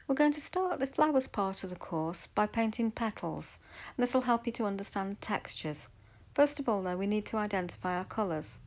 We're going to start the flowers part of the course by painting petals, and this will help you to understand textures. First of all though, we need to identify our colours.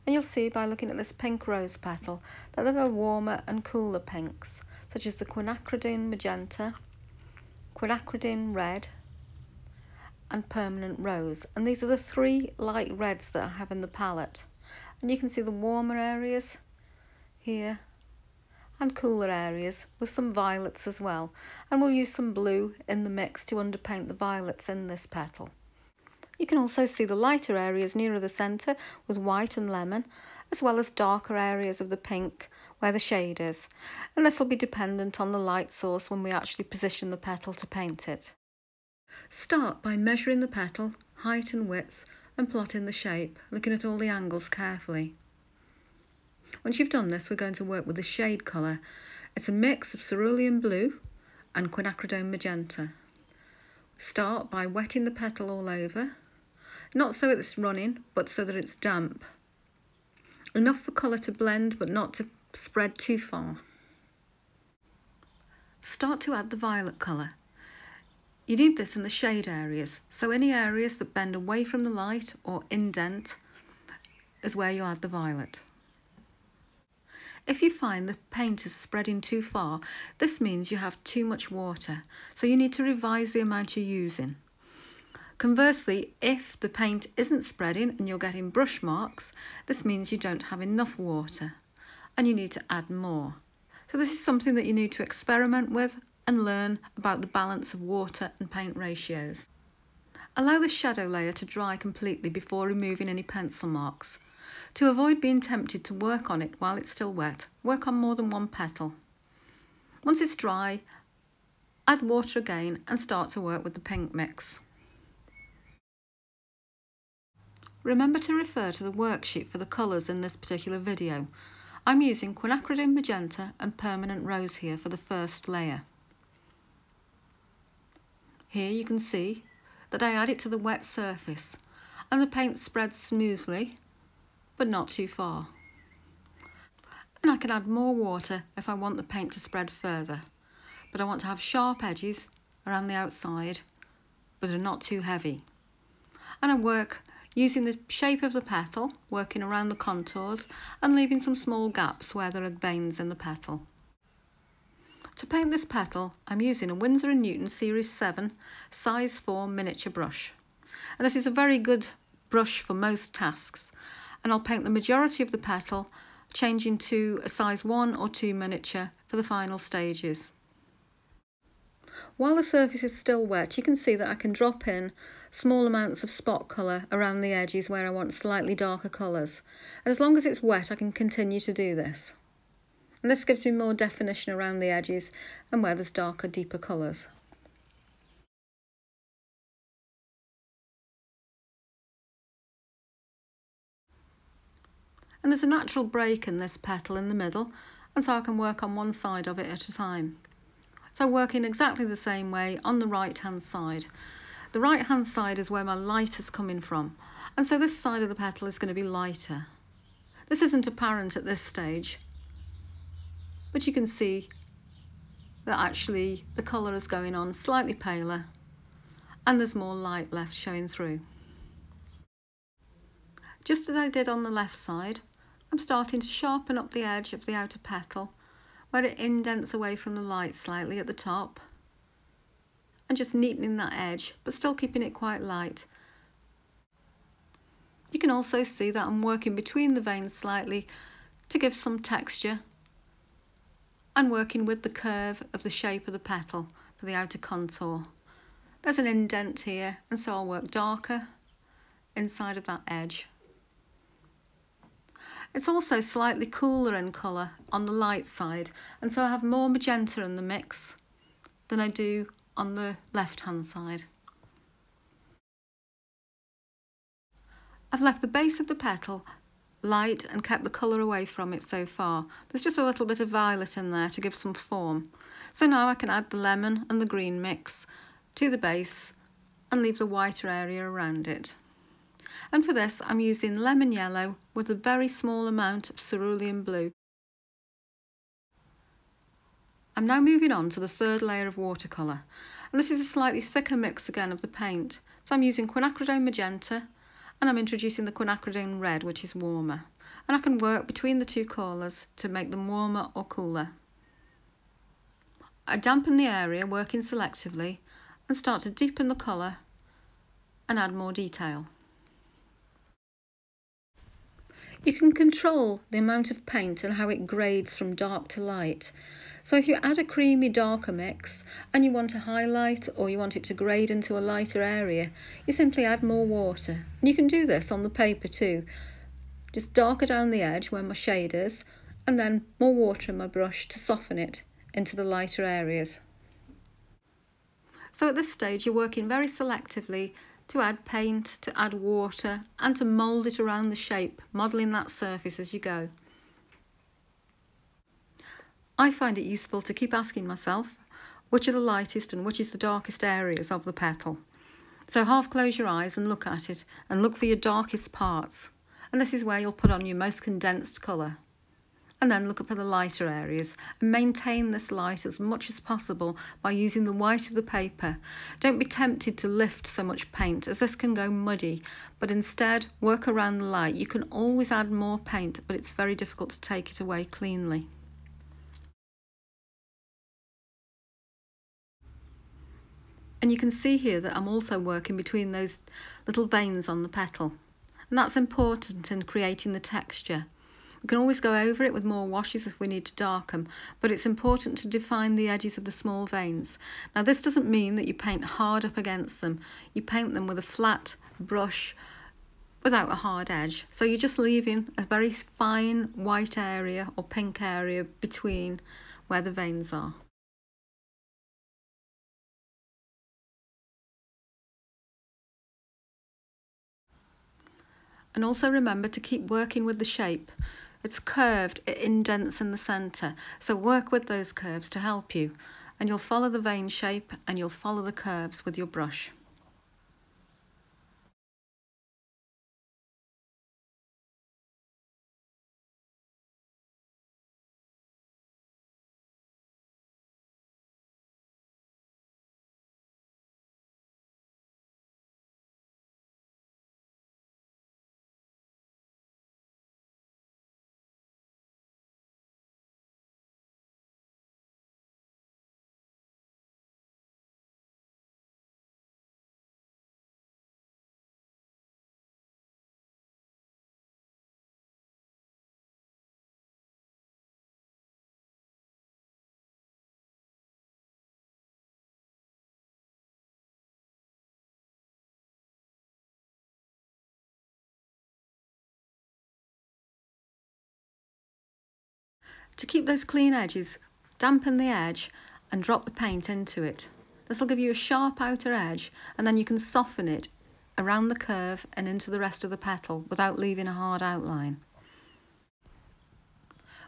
And you'll see by looking at this pink rose petal that there are warmer and cooler pinks, such as the quinacridine magenta, quinacridine red, and permanent rose. And these are the three light reds that I have in the palette. And you can see the warmer areas here and cooler areas with some violets as well. And we'll use some blue in the mix to underpaint the violets in this petal. You can also see the lighter areas nearer the centre with white and lemon, as well as darker areas of the pink where the shade is. And this will be dependent on the light source when we actually position the petal to paint it. Start by measuring the petal, height and width, and plotting the shape, looking at all the angles carefully. Once you've done this, we're going to work with the shade colour. It's a mix of cerulean blue and quinacridone magenta. Start by wetting the petal all over, not so it's running, but so that it's damp. Enough for colour to blend, but not to spread too far. Start to add the violet colour. You need this in the shade areas, so any areas that bend away from the light or indent is where you'll add the violet. If you find the paint is spreading too far, this means you have too much water, so you need to revise the amount you're using. Conversely, if the paint isn't spreading and you're getting brush marks, this means you don't have enough water and you need to add more. So this is something that you need to experiment with and learn about the balance of water and paint ratios. Allow the shadow layer to dry completely before removing any pencil marks. To avoid being tempted to work on it while it's still wet, work on more than one petal. Once it's dry, add water again and start to work with the pink mix. Remember to refer to the worksheet for the colours in this particular video. I'm using quinacridine magenta and permanent rose here for the first layer. Here you can see that I add it to the wet surface and the paint spreads smoothly but not too far. And I can add more water if I want the paint to spread further, but I want to have sharp edges around the outside but are not too heavy. And I work using the shape of the petal, working around the contours and leaving some small gaps where there are veins in the petal. To paint this petal, I'm using a Winsor & Newton Series 7 size 4 miniature brush. And this is a very good brush for most tasks. And I'll paint the majority of the petal, changing to a size 1 or 2 miniature for the final stages. While the surface is still wet, you can see that I can drop in small amounts of spot colour around the edges where I want slightly darker colours. And as long as it's wet, I can continue to do this. And this gives me more definition around the edges and where there's darker, deeper colours. And there's a natural break in this petal in the middle, and so I can work on one side of it at a time. So working exactly the same way on the right hand side. The right hand side is where my light is coming from, and so this side of the petal is going to be lighter. This isn't apparent at this stage, but you can see that actually the colour is going on slightly paler and there's more light left showing through. Just as I did on the left side, I'm starting to sharpen up the edge of the outer petal where it indents away from the light slightly at the top, and just neatening that edge but still keeping it quite light. You can also see that I'm working between the veins slightly to give some texture and working with the curve of the shape of the petal for the outer contour. There's an indent here, and so I'll work darker inside of that edge. It's also slightly cooler in colour on the light side, and so I have more magenta in the mix than I do on the left hand side. I've left the base of the petal light and kept the colour away from it so far. There's just a little bit of violet in there to give some form. So now I can add the lemon and the green mix to the base and leave the whiter area around it. And for this I'm using lemon yellow with a very small amount of cerulean blue. I'm now moving on to the third layer of watercolour, and this is a slightly thicker mix again of the paint. So I'm using quinacridone magenta, and I'm introducing the quinacridone red, which is warmer. And I can work between the two colours to make them warmer or cooler. I dampen the area, working selectively, and start to deepen the colour and add more detail. You can control the amount of paint and how it grades from dark to light. So if you add a creamy darker mix and you want to highlight or you want it to grade into a lighter area, you simply add more water. And you can do this on the paper too. Just darker down the edge where my shade is, and then more water in my brush to soften it into the lighter areas. So at this stage you're working very selectively to add paint, to add water, and to mould it around the shape, modelling that surface as you go. I find it useful to keep asking myself which are the lightest and which is the darkest areas of the petal. So half close your eyes and look at it and look for your darkest parts. And this is where you'll put on your most condensed colour. And then look for the lighter areas and maintain this light as much as possible by using the white of the paper. Don't be tempted to lift so much paint as this can go muddy, but instead work around the light. You can always add more paint, but it's very difficult to take it away cleanly. And you can see here that I'm also working between those little veins on the petal. And that's important in creating the texture. We can always go over it with more washes if we need to darken, but it's important to define the edges of the small veins. Now this doesn't mean that you paint hard up against them. You paint them with a flat brush without a hard edge. So you're just leaving a very fine white area or pink area between where the veins are. And also remember to keep working with the shape. It's curved, it indents in the centre, so work with those curves to help you. And you'll follow the vein shape and you'll follow the curves with your brush. To keep those clean edges, dampen the edge and drop the paint into it. This will give you a sharp outer edge, and then you can soften it around the curve and into the rest of the petal without leaving a hard outline.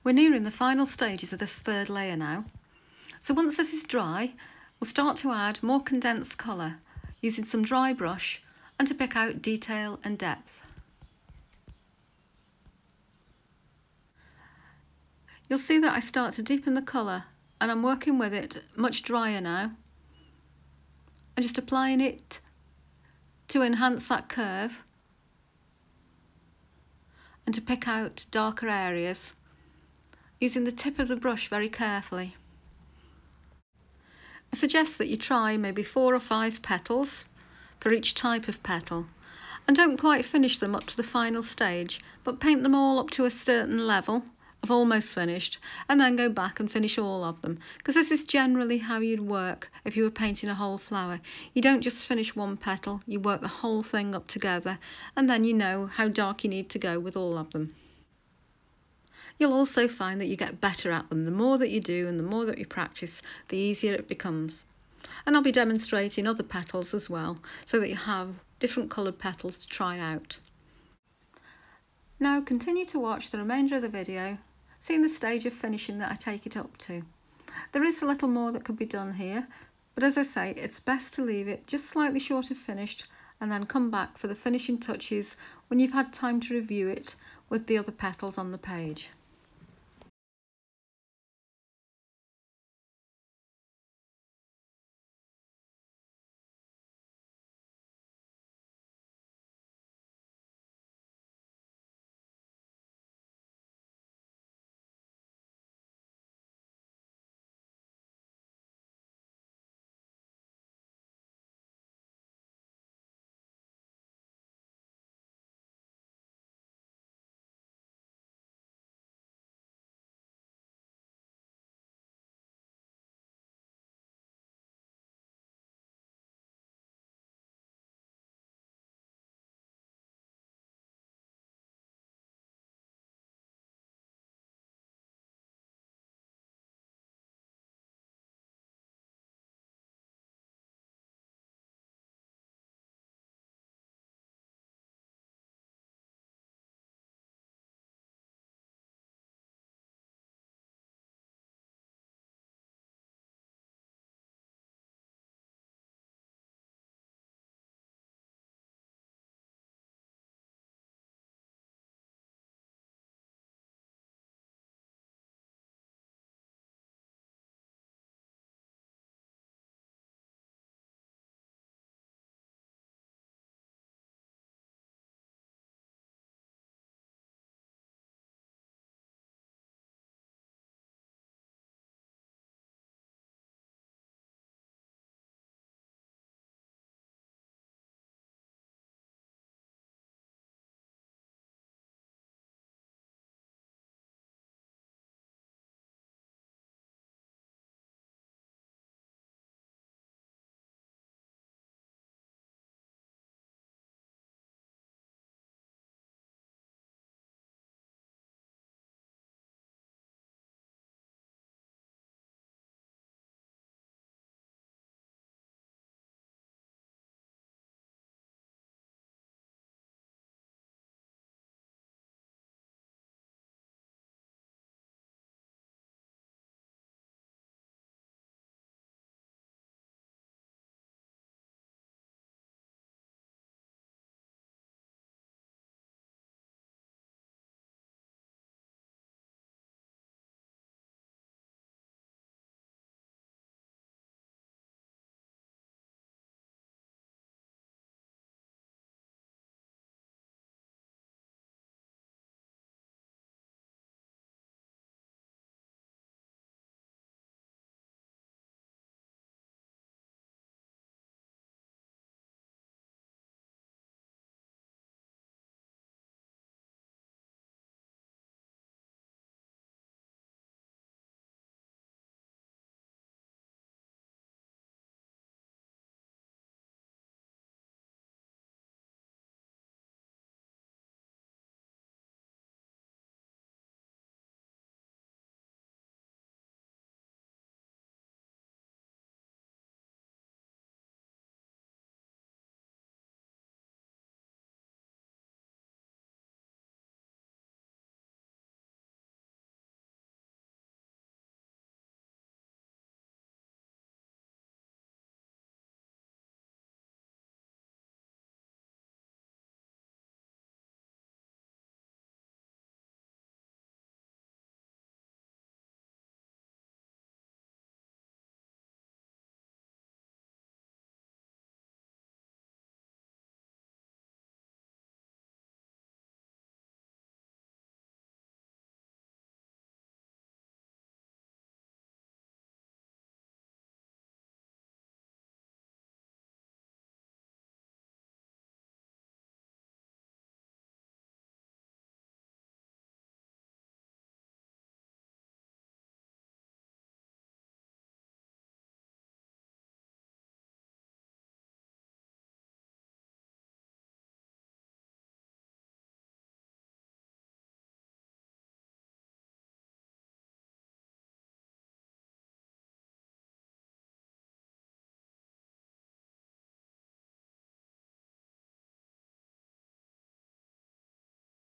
We're nearing the final stages of this third layer now. So once this is dry, we'll start to add more condensed colour using some dry brush and to pick out detail and depth. You'll see that I start to deepen the colour and I'm working with it much drier now. I'm just applying it to enhance that curve and to pick out darker areas, using the tip of the brush very carefully. I suggest that you try maybe 4 or 5 petals for each type of petal, and don't quite finish them up to the final stage, but paint them all up to a certain level of almost finished, and then go back and finish all of them, because this is generally how you'd work if you were painting a whole flower. You don't just finish one petal, you work the whole thing up together, and then you know how dark you need to go with all of them. You'll also find that you get better at them. The more that you do and the more that you practice, the easier it becomes. And I'll be demonstrating other petals as well, so that you have different coloured petals to try out. Now continue to watch the remainder of the video, seeing the stage of finishing that I take it up to. There is a little more that could be done here, but as I say, it's best to leave it just slightly short of finished and then come back for the finishing touches when you've had time to review it with the other petals on the page.